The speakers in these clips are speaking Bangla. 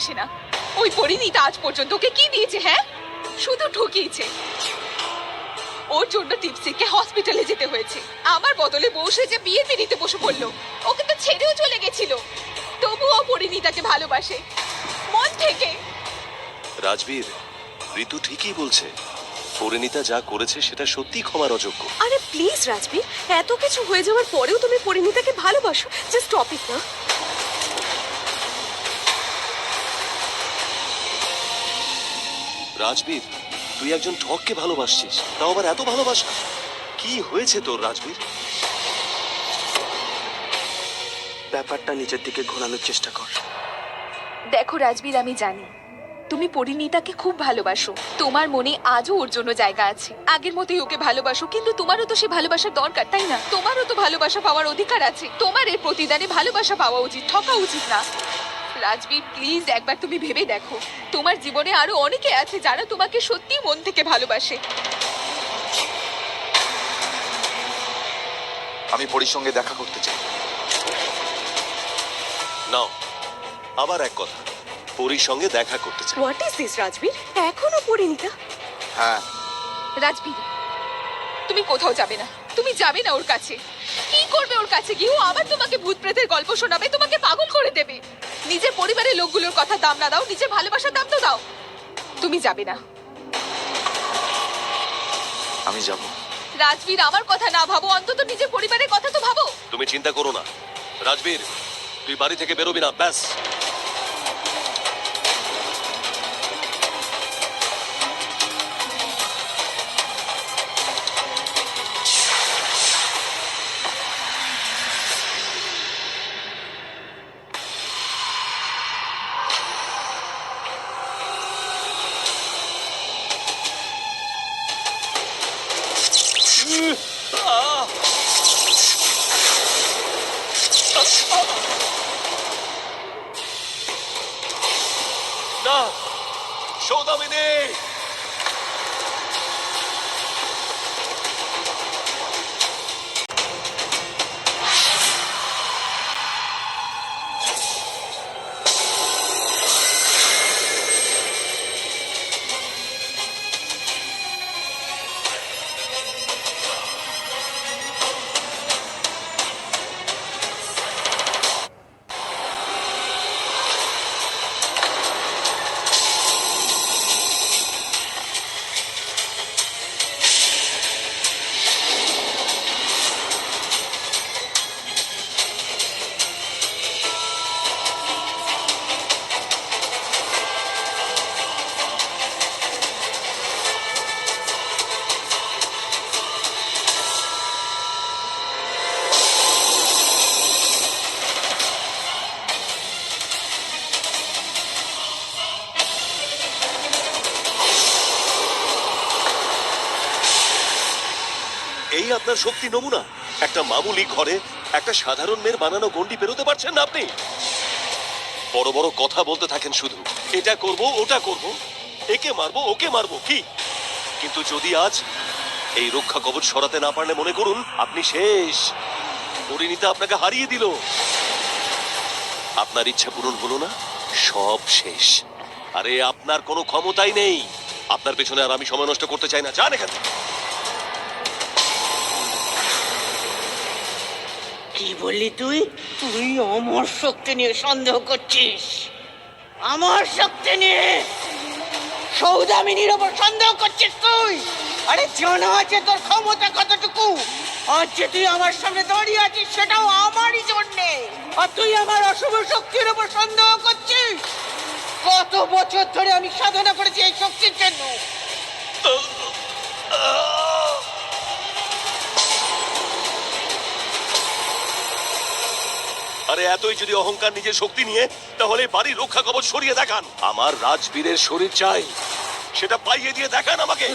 ভালোবাসে না। ওই পরিণীতা আজ পর্যন্ত ওকে কি দিয়েছে? হ্যাঁ, শুধু ঠকিয়েছে। ওর জন্য দীপসিকে হসপিটালে যেতে হয়েছে। আমার বদলে বসে যে বিয়ের পিড়িতে বসে পড়লো। ওকে তো ছেড়েও চলে গেছিল, তবুও পরিণীতাকে ভালোবাসে মন থেকে। রাজবীর, ঋতু ঠিকই বলছে। পরিণীতা যা করেছে সেটা সত্যি ক্ষমার অযোগ্য। আরে প্লিজ রাজবীর, এত কিছু হয়ে যাওয়ার পরেও তুমি পরিণীতাকে ভালোবাসো? জাস্ট স্টপ ইট না। রাজবীর, তুই একজন ঠককে ভালোবাসছিস, তাও আবার এত ভালোবাসা। কি হয়েছে তোর রাজবীর? ব্যাপারটা নিজের দিকে ঘোরানোর চেষ্টা কর। দেখো রাজবীর, আমি জানি তুমি পরিণীতাকে খুব ভালোবাসো। তোমার মনে আজও ওর জন্য জায়গা আছে। আগের মতোই ওকে ভালোবাসো, কিন্তু তোমারও তো সে ভালোবাসার দরকার, তাই না? তোমারও তো ভালোবাসা পাওয়ার অধিকার আছে। তোমার এর প্রতিদানে ভালোবাসা পাওয়া উচিত, ঠকা উচিত না। রাজবীর প্লিজ, একবার তুমি ভেবে দেখো, তোমার জীবনে আরো অনেকে আছে যারা তোমাকে সত্যি মন থেকে ভালোবাসে। আমি পরির সঙ্গে দেখা করতে চাই। নাও, আবার এক কথা, পরির সঙ্গে দেখা করতে চাই। What is this Rajbir? এখনো পরিণীতা? হ্যাঁ, রাজবীর, তুমি কোথাও যাবে না। তুমি যাবে না ওর কাছে। কি করবে ওর কাছে গিয়ে? ও আবার তোমাকে ভূত প্রেতের গল্প শোনাবে, তোমাকে পাগল করে দেবে। নিজের পরিবারের লোকগুলোর কথা দাম না দাও, নিজের ভালোবাসার দাম তো দাও। তুমি যাবে না। আমি যাব। রাজবীর, আমার কথা না ভাবো, অন্তত নিজের পরিবারের কথা তো ভাবো। তুমি চিন্তা করো না রাজবীর, তুই বাড়ি থেকে বেরোবি না, ব্যাস। না, সৌদামিনী! এই আপনার শক্তি নমুনা? একটা মামুলি ঘরে একটা সাধারণ মেয়ের বানানো গন্ডি পেরোতে পারছেন না আপনি? বড় বড় কথা বলতে থাকেন শুধু, এটা করব ওটা করব, একে মারবো ওকে মারবো, কি? কিন্তু যদি আজ এই রক্ষা কবচ সরাতে না পারলে মনে করুন আপনি শেষ। পরিণীতা আপনাকে হারিয়ে দিল, আপনার ইচ্ছা পূরণ হলো না, সব শেষ। আরে আপনার কোনো ক্ষমতাই নেই। আপনার পেছনে আর আমি সময় নষ্ট করতে চাই না, যান এখান থেকে। কি বললি তুই? তুই আমার শক্তি নিয়ে সন্দেহ করছিস? আমার শক্তি নিয়ে সৌদামিনীর ওপর সন্দেহ করছিস তুই? আরে জানা আছে তোর ক্ষমতা কতটুকু। আজ যে তুই আমার সামনে দাঁড়িয়ে আছিস সেটাও আমারই জন্যে, আর তুই আমার অশুভ শক্তির ওপর সন্দেহ করছিস? কত বছর ধরে আমি সাধনা করেছি এই শক্তির জন্য। আরে এতই যদি অহংকার নিজের শক্তি নিয়ে, তাহলে বাড়ির রক্ষা কবচ সরিয়ে দেখান। আমার রাজবীরের শরীর চাই, সেটা পাইয়ে দিয়ে দেখান আমাকে।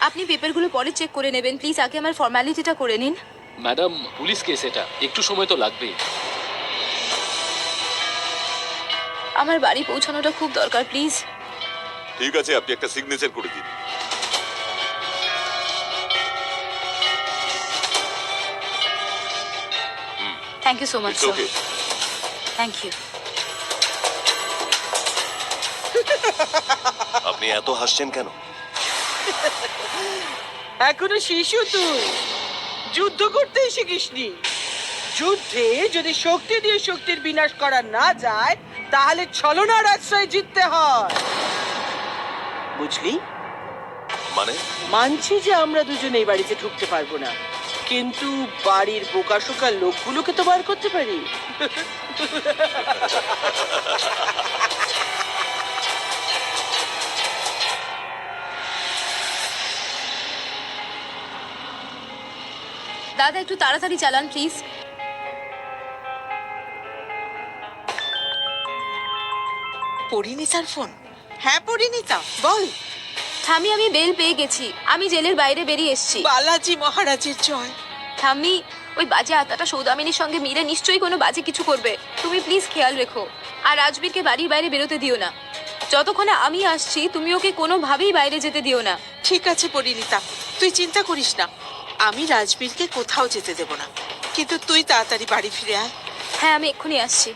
আপনি পেপারগুলো পরে চেক করে নেবেন প্লিজ, আগে আমার ফর্মালিটিটা করে নিন। ম্যাডাম, পুলিশ কেস এটা, একটু সময় তো লাগবেই। আমার বাড়ি পৌঁছানোটা খুব দরকার, প্লিজ। ঠিক আছে, আপনি একটা সিগনেচার করে দিন। Thank you so much okay thank you. আপনি এত হাসছেন কেন? এখনো শিশু তুই, যুদ্ধ করতে শিখিসনি। যুদ্ধে যদি শক্তি দিয়ে শক্তির বিনাশ করা না যায়, তাহলে ছলনার আশ্রয় জিততে হয়, বুঝলি? মানে মানছি যে আমরা দুজনে এই বাড়িতে ঢুকতে পারবো না, কিন্তু বাড়ির বোকাশোকা লোকগুলোকে তো বার করতে পারি। দাদা একটু তাড়াতাড়ি চালান প্লিজ। পরিণীতার ফোন? হ্যাঁ পরিণীতা, বল। ঠাম্মি আমি বেল পেয়ে গেছি, আমি জেলের বাইরে বেরিয়ে এসেছি। বালাজি মহারাজের জয়। ঠাম্মি ওই বাজে আত্মাটা সৌদামিনীর সঙ্গে মিলে নিশ্চয়ই কোনো বাজে কিছু করবে, তুমি প্লিজ খেয়াল রেখো। আর রাজবীরকে বাড়ির বাইরে বেরোতে দিও না, যতক্ষণে আমি আসছি তুমি ওকে কোনোভাবেই বাইরে যেতে দিও না। ঠিক আছে পরিণীতা, তুই চিন্তা করিস না, আমি রাজবীরকে কোথাও যেতে দেব না, কিন্তু তুই তাড়াতাড়ি বাড়ি ফিরে আয়। হ্যাঁ আমি এক্ষুনি আসছি।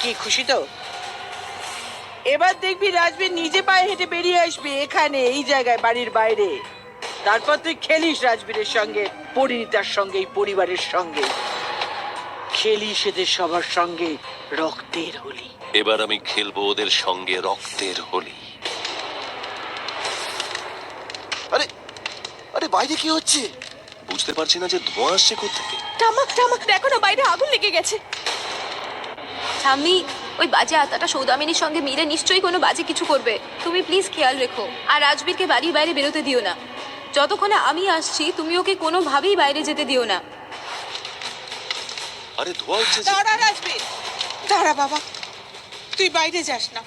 কি খুশি তো? এবার দেখবি রাজবীর নিজে পায়ে হেঁটে বেরিয়ে আসবে এখানে, এই জায়গায়, বাড়ির বাইরে। তারপর তুই খেলিস রাজবীরের সঙ্গে, পরিণীতার সঙ্গে, এই পরিবারের সঙ্গে খেলিস এদের সবার সঙ্গে রক্তের হোলি। এবার আমি খেলবো ওদের সঙ্গে রক্তের হোলি। আরে আরে বাইরে কি হচ্ছে? বুঝতে পারছি না যে ধোঁয়া আসছে কোত্থেকে। ঠাম্মা ঠাম্মা দেখো না, বাইরে আগুন লেগে গেছে। ঠাম্মি ওই বাজে আত্মাটা সৌদামিনীর সঙ্গে মিলে নিশ্চয়ই কোনো বাজে কিছু করবে, তুমি প্লিজ খেয়াল রেখো। আর রাজবীরকে বাড়ির বাইরে বেরোতে দিও না, যতক্ষণে আমি আসছি তুমি ওকে কোনোভাবেই বাইরে যেতে দিও না। আরে ধোঁয়া উঠছে যে। দাঁড়া রাজবীর, দাঁড়া বাবা, তুই বাইরে যাস না,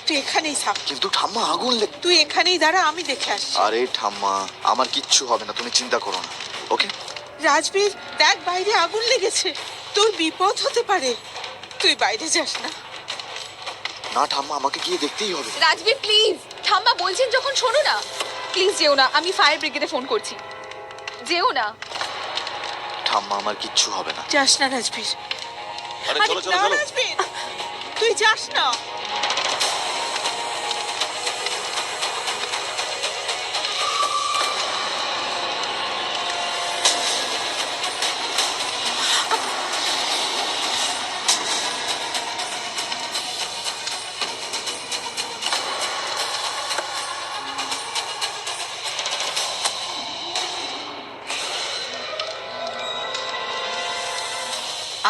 তুই এখানেই থাক। কিন্তু ঠাম্মা আগুন লেগ। তুই এখানেই দাঁড়া, আমি দেখে আসছি। আরে ঠাম্মা আমার কিচ্ছু হবে না, তুমি চিন্তা করো না, ওকে? রাজবীর দেখ, বাইরে আগুন লেগেছে, তোর বিপদ হতে পারে, তুই বাইরে যাস না। না ঠাম্মা, আমাকে গিয়ে দেখতেই হবে। রাজবীর প্লিজ, ঠাম্মা বলছেন যখন শোনো না। প্লিজ যেও না, আমি ফায়ার ব্রিগেডে ফোন করছি। যেও না। ঠাম্মা আমার কিচ্ছু হবে না। যাস না রাজবীর। আরে আরে চলো চলো না চলো। রাজবীর, তুই যাস না।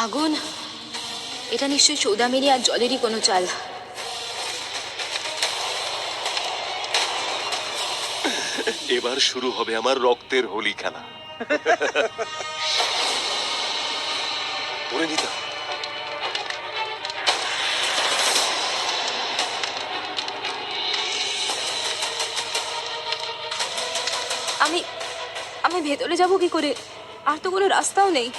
আগুন, এটা নিশ্চয়ই সৌদামিনী আর জলেরই কোনো চাল। এবার শুরু হবে আমার রক্তের হোলি খেলা। পরিণীতা, আমি আমি ভেতরে যাব কি করে? আর তো কোনো রাস্তাও নেই।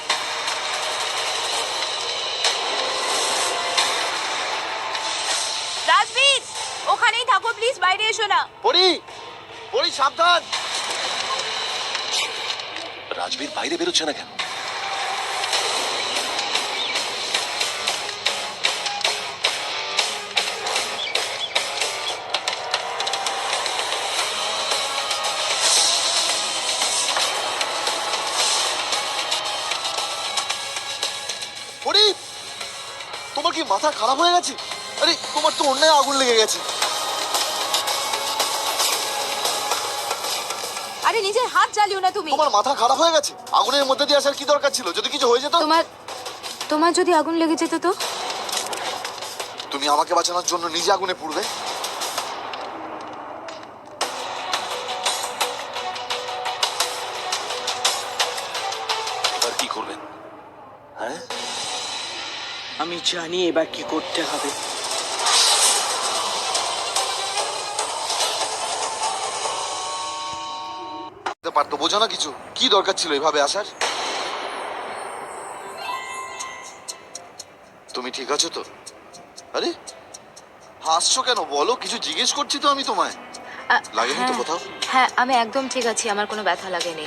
রাজবীর ওখানেই থাকো প্লিজ, বাইরে এসো না। পরি পরি সাবধান। রাজবীর বাইরে বেরোচ্ছে না কেন? পরি তোমার কি মাথা খারাপ হয়ে গেছে? আরে তোমার তো অন্যায় আগুন লেগে গেছে। আরে নিজের হাত জ্বালিও না তুমি। তোমার মাথা খারাপ হয়ে গেছে? আগুনের মধ্যে দিয়ে আসার কি দরকার ছিল? যদি কিছু হয়ে যেত? তোমার যদি আগুন লেগে যেত তো? তুমি আমাকে বাঁচানোর জন্য নিজে আগুনে পুড়বে? এবার কি করবেন? হ্যাঁ, আমি জানি এবার কি করতে হবে। পারতো, বোঝো না কিছু? কি দরকার ছিল এভাবে আসার? তুমি ঠিক আছো তো? আরে হাসছো কেন বলো? কিছু জিজ্ঞেস করছি তো আমি তোমায়। লাগেনি তো কোথাও? হ্যাঁ, আমি একদম ঠিক আছি, আমার কোনো ব্যথা লাগেনি।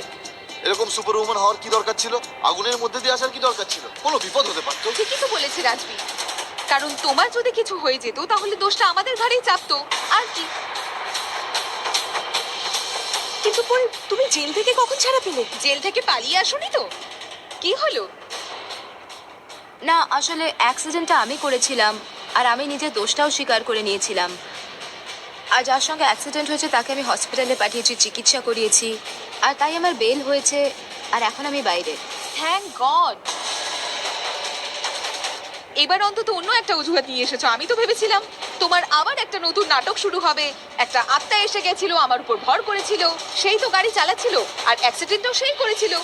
এরকম সুপার উম্যান হওয়ার কি দরকার ছিল? আগুনের মধ্যে দিয়ে আসার কি দরকার ছিল? কোনো বিপদ হতে পারতো। ঠিকই তো বলেছে রাজবীর, কারণ তোমার যদি কিছু হয়ে যেত তাহলে দোষটা আমাদের ঘাড়েই চাপতো। আর কি? কিন্তু পরে তুমি জেল থেকে কখন ছাড়া পেলে? জেল থেকে পালিয়ে আসোনি তো? কি হলো? না, আসলে অ্যাক্সিডেন্টটা আমি করেছিলাম, আর আমি নিজের দোষটাও স্বীকার করে নিয়েছিলাম। আর যার সঙ্গে অ্যাক্সিডেন্ট হয়েছে তাকে আমি হসপিটালে পাঠিয়েছি, চিকিৎসা করিয়েছি, আর তাই আমার বেল হয়েছে, আর এখন আমি বাইরে। Thank god. এবার অন্তত অন্য একটা অজুহাত নিয়ে এসেছো। আমি তো ভেবেছিলাম তোমার আবার একটা নতুন নাটক শুরু হবে। একটা আত্মা এসে গেছিল, আমার উপর ভর করেছিল, সেই তো গাড়ি চালাচ্ছিল, আর অ্যাক্সিডেন্টও সেই করেছিল।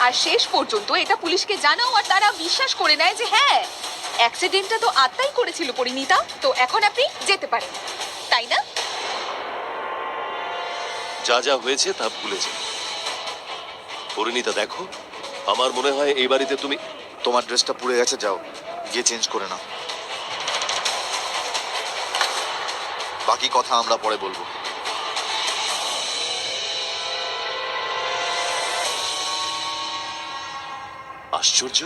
আর শেষ পর্যন্ত এটা পুলিশকে জানাও, আর তারা বিশ্বাস করে নেয় যে হ্যাঁ, অ্যাক্সিডেন্টটা তো আত্মাই করেছিল পরিণীতা। তো এখন আপনি যেতে পারেন, তাই না? যা যা হয়েছে তা ভুলে যাও। পরিণীতা দেখো, আমার মনে হয় এই বাড়িতে তুমি তোমার ড্রেসটা পুড়ে গেছে, যাও গিয়ে চেঞ্জ করে নাও। বাকি কথা আমরা পরে বলবো। আশ্চর্য,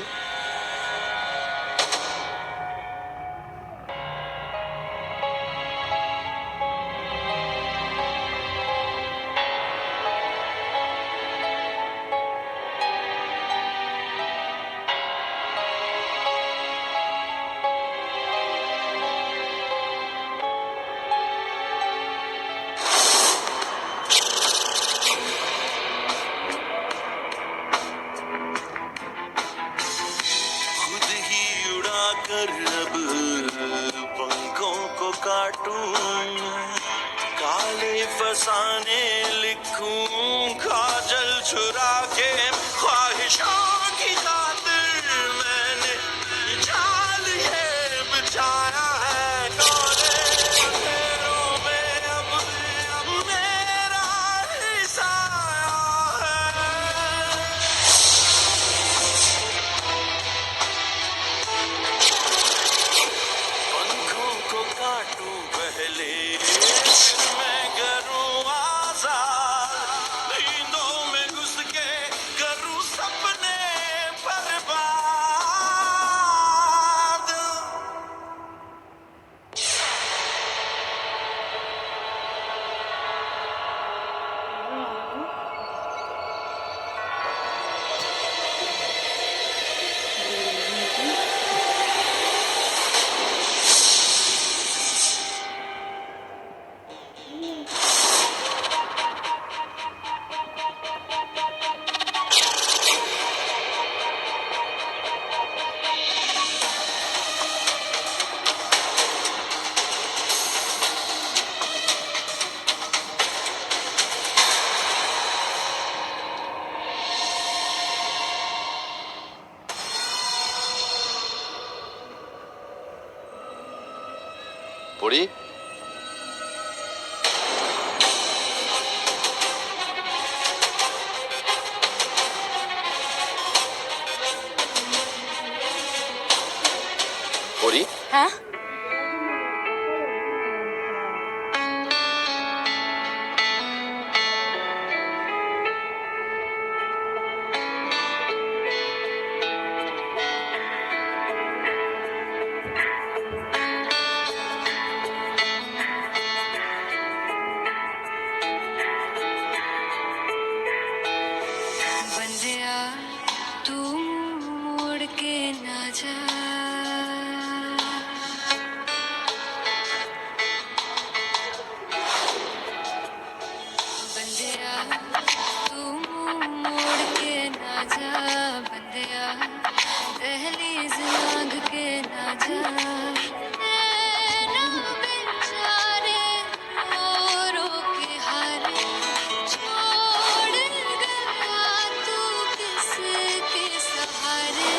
खुद ही उड़ाकर अब पंखों को काटूं, काले फसाने लिखूं, काजल छुरा के ख्वाहिशों की खातिर मैंने जाल ये बिछाया है। कोरे अंधेरों में अब मेरा ही साया है। पंखों को काटूं पहले, फिर मैं करूं आजाद, नींदों में घुस के करूं सपने बर्बाद। পড়ি পড়ি হ্যাঁ, बंदिया तू मुड़ के ना जा, बंदिया तू मुड़ के ना जा, बंदिया दहलीज लांघ के ना जा। नैना बेचारे रो रो के हारे छोड़ गया तू किसके सहारे।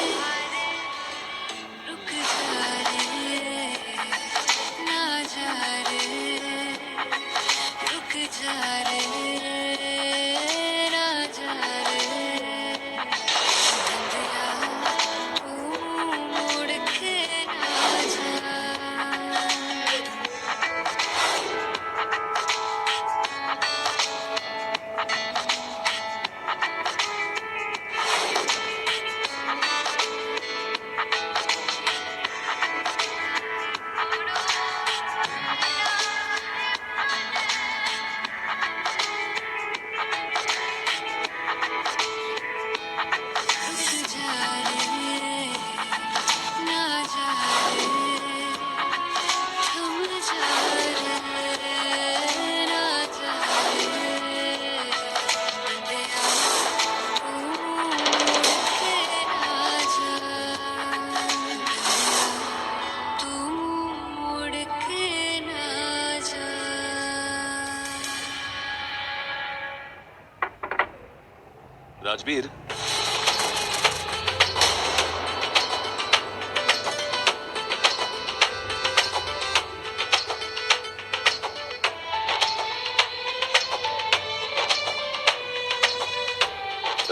রাজবীর,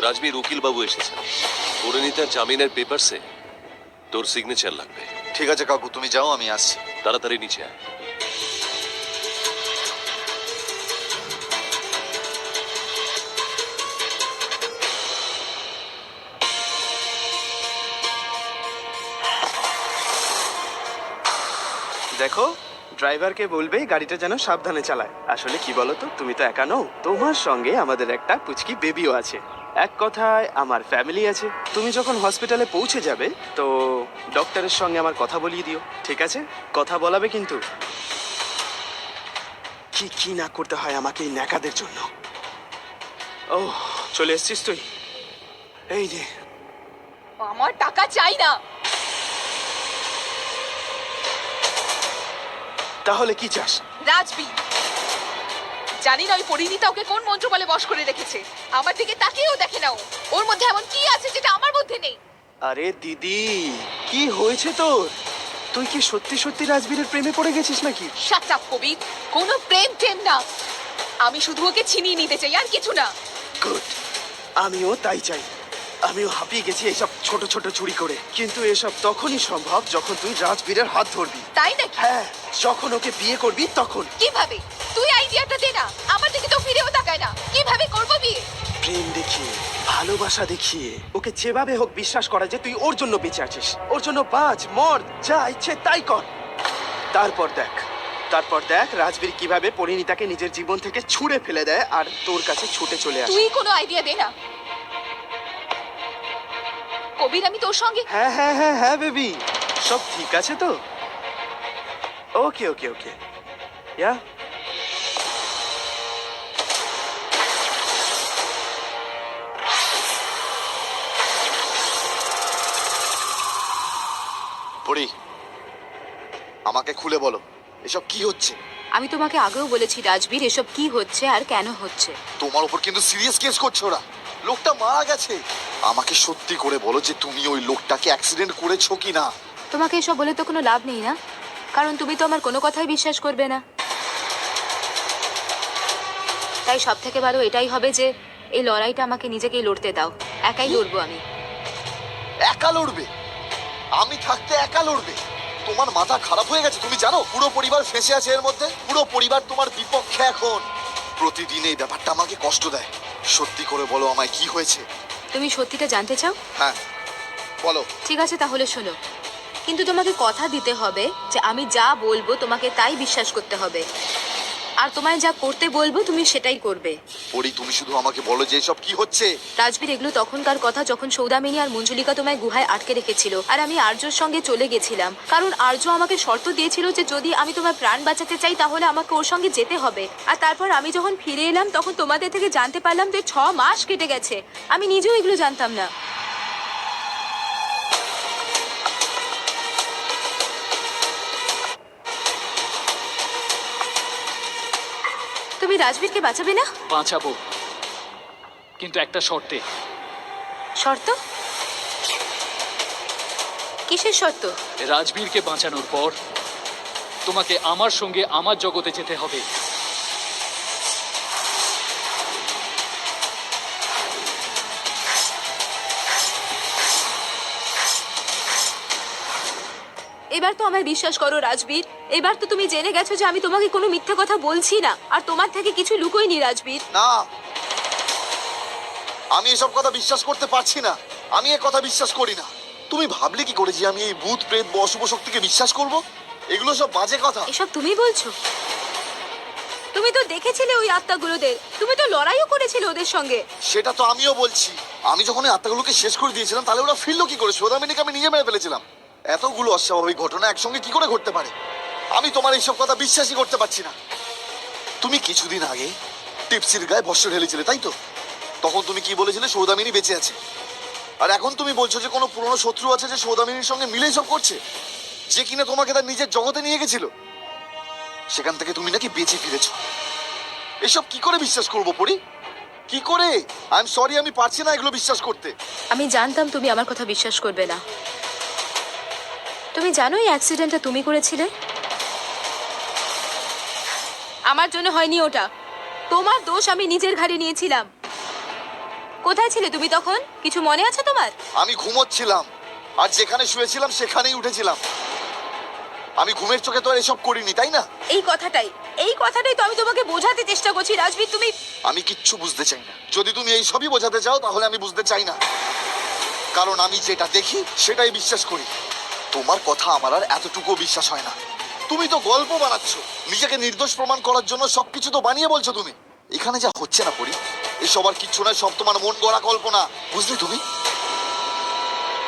রাজবীর, উকিল বাবু এসেছেন। পরিণীতার জামিনের পেপারসে তোর সিগনেচার লাগবে। ঠিক আছে কাকু, তুমি যাও, আমি আসছি। তাড়াতাড়ি নিচে আয়। দেখো, ড্রাইভারকে বলবে গাড়িটা যেন সাবধানে চালায়। আসলে কি বলো তো, তুমি তো একা নও, তোমার সঙ্গে আমাদের একটা পুচকি বেবিও আছে। এক কথায় আমার ফ্যামিলি আছে। তুমি যখন হসপিটালে পৌঁছে যাবে তো ডক্টরের সঙ্গে আমার কথা বলিয়ে দিও, ঠিক আছে? কথা বলাবে কিন্তু। কি কি না করতে হয় আমাকে এই ন্যাকাদের জন্য। ও, চলে এসছিস তুই? এই রে। আমার টাকা চাই না। তাহলে কি চাস? রাজবীর, জানি না ওই পরিণীতা ওকে কোন মন্ত্রবলে বশ করে রেখেছে। আমার দিকে তাকিয়েও দেখে নাও, ওর মধ্যে এমন কি আছে যেটা আমার মধ্যে নেই। আরে দিদি, কি হয়েছে তোর? তুই কি সত্যি সত্যি রাজবীরের প্রেমে পড়ে গেছিস নাকি? শাট আপ কবির, কোনো প্রেম টেম না। আমি শুধু ওকে ছিনিয়ে নিতে চাই, আর কিছু না। গুড, আমিও তাই চাই। আমিও হাঁপিয়ে গেছি এইসব ছোট ছোট চুরি করে, কিন্তু এসব তখনই সম্ভব যখন তুই রাজবীরের হাত ধরবি। তাই নাকি? হ্যাঁ, যখন ওকে বিয়ে করবি তখন। কিভাবে? তুই আইডিয়াটা দে না। আমার দিকে তো ফিরেও তাকায় না। কিভাবে করবো বিয়ে? প্রেম দেখিয়ে, ভালোবাসা দেখিয়ে ওকে যেভাবে হোক বিশ্বাস করা যে তুই ওর জন্য বেঁচে আছিস। ওর জন্য বাঁচ, মর, যা ইচ্ছে তাই কর। তারপর দেখ রাজবীর কিভাবে পরিণীতাকে নিজের জীবন থেকে ছুঁড়ে ফেলে দেয় আর তোর কাছে ছুটে চলে আসে। তুই কোনো আইডিয়া দে না কবির। আমি তোর সঙ্গে হ্যাঁ হ্যাঁ হ্যাঁ হ্যাঁ বেবি, সব ঠিক আছে তো? ওকে ওকে ওকে, ইয়া। পরি, আমাকে খুলে বলো এসব কি হচ্ছে? আমি তোমাকে আগেও বলেছি রাজবীর, এসব কি হচ্ছে আর কেন হচ্ছে। তোমার উপর কিন্তু সিরিয়াস কেস করছে ওরা। লোকটা মারা গেছে। আমাকে সত্যি করে বলো যে তুমি ওই লোকটাকে অ্যাক্সিডেন্ট করেছো কি না? তোমাকে এসব বলে তো কোনো লাভ নেই না, কারণ তুমি তো আমার কোনো কথাই বিশ্বাস করবে না। তাই সব থেকে ভালো এটাই হবে যে এই লড়াইটা আমাকে নিজেকেই লড়তে দাও। একাই লড়বো আমি। একা লড়বে? আমি থাকতে একা লড়বে? তোমার মাথা খারাপ হয়ে গেছে? তুমি জানো পুরো পরিবার ফেঁসে আছে এর মধ্যে। পুরো পরিবার তোমার বিপক্ষে এখন। প্রতিদিন এই ব্যাপারটা আমাকে কষ্ট দেয়। সত্যি করে বলো আমায় কি হয়েছে? তুমি সত্যিটা জানতে চাও? হ্যাঁ বলো। ঠিক আছে তাহলে শোনো, কিন্তু তোমাকে কথা দিতে হবে যে আমি যা বলবো তোমাকে তাই বিশ্বাস করতে হবে, আর তোমায় যা করতে বলবো তুমি সেটাই করবে। পরি, তুমি শুধু আমাকে বলো যে এসব কি হচ্ছে। রাজবীর, এগুলো তখনকার কথা যখন সৌদামিনী আর মঞ্জুলিকা তোমায় গুহায় আটকে রেখেছিল, আর আমি আর্যর সঙ্গে চলে গেছিলাম, কারণ আর্য আমাকে শর্ত দিয়েছিল যে যদি আমি তোমার প্রাণ বাঁচাতে চাই তাহলে আমাকে ওর সঙ্গে যেতে হবে। আর তারপর আমি যখন ফিরে এলাম তখন তোমাদের থেকে জানতে পারলাম যে 6 মাস কেটে গেছে। আমি নিজেও এগুলো জানতাম না। তুমি রাজবীরকে বাঁচাবে না? বাঁচাবো, কিন্তু একটা শর্তে। শর্ত? কিসের শর্ত? রাজবীরকে বাঁচানোর পর তোমাকে আমার সঙ্গে আমার জগতে যেতে হবে। এবার তো আমায় বিশ্বাস করো রাজবীর, এবার তো তুমি জেনে গেছো যে আমি তোমাকে কোনো মিথ্যে কথা বলছি না, আর তোমার থেকে কিছু লুকোইনি রাজবীর। না, আমি এসব কথা বিশ্বাস করতে পারছি না। আমি এ কথা বিশ্বাস করি না। তুমি ভাবলে কি করে যে আমি এই ভূত প্রেত বা অশুভ শক্তিকে বিশ্বাস করব? এগুলো সব বাজে কথা। এসব তুমি বলছো? তুমি তো দেখেছিলে ওই আত্মাগুলোদের, তুমি তো লড়াইও করেছিলে ওদের সঙ্গে। সেটা তো আমিও বলছি। আমি যখন এই আত্মাগুলোকে শেষ করে দিয়েছিলাম তাহলে ওরা ফিরলো কি করে? সৌদামিনীকে আমি নিজে মেরে ফেলেছিলাম। এতগুলো অস্বাভাবিক ঘটনা একসঙ্গে কি করে ঘটতে পারে? আমি তোমার এইসব কথা বিশ্বাসই করতে পারছি না। তুমি কিছুদিন আগে টিপসির গায়ে ভস্য ঢেলেছিলে, তাই তো? তখন তুমি কি বলেছিলে? সৌদামিনী বেঁচে আছে। আর এখন তুমি বলছো যে কোনো পুরনো শত্রু আছে যে সৌদামিনীর সঙ্গে মিলে সব করছে, যে কিনা তোমাকে তার নিজের জগতে নিয়ে গেছিল। সেখান থেকে তুমি নাকি বেঁচে ফিরেছো। এসব কি করে বিশ্বাস করবো পরি? কি করে? আই এম সরি, আমি পারছি না এগুলো বিশ্বাস করতে। আমি জানতাম তুমি আমার কথা বিশ্বাস করবে না। তুমি জানো এই অ্যাক্সিডেন্টটা তুমি করেছিলে? আমার জন্য হয়নি ওটা, তোমার দোষ আমি নিজের ঘাড়ে নিয়েছিলাম। কোথায় ছিলে তুমি তখন? কিছু মনে আছে তোমার? আমি ঘুমোচ্ছিলাম, আর যেখানে শুয়েছিলাম সেখানেই উঠেছিলাম। আমি ঘুমের চোখে তো আর এসব করিনি, তাই না? এই কথাটাই তো আমি তোমাকে বোঝাতে চেষ্টা করছি রাজবীর। তুমি আমি কিচ্ছু বুঝতে চাই না। যদি তুমি এই সবই বোঝাতে চাও তাহলে আমি বুঝতে চাই না, কারণ আমি যেটা দেখি সেটাই বিশ্বাস করি। তোমার কথা আমার আর এতটুকু বিশ্বাস হয় না। তুমি তো গল্প বানাচ্ছ, নিজেকে নির্দোষ প্রমাণ করার জন্য সবকিছু তো বানিয়ে বলছো তুমি। এখানে যা হচ্ছে না পরি, এসব আর কিচ্ছু নয়, সব তোমার মন গড়া কল্পনা, বুঝলে তুমি?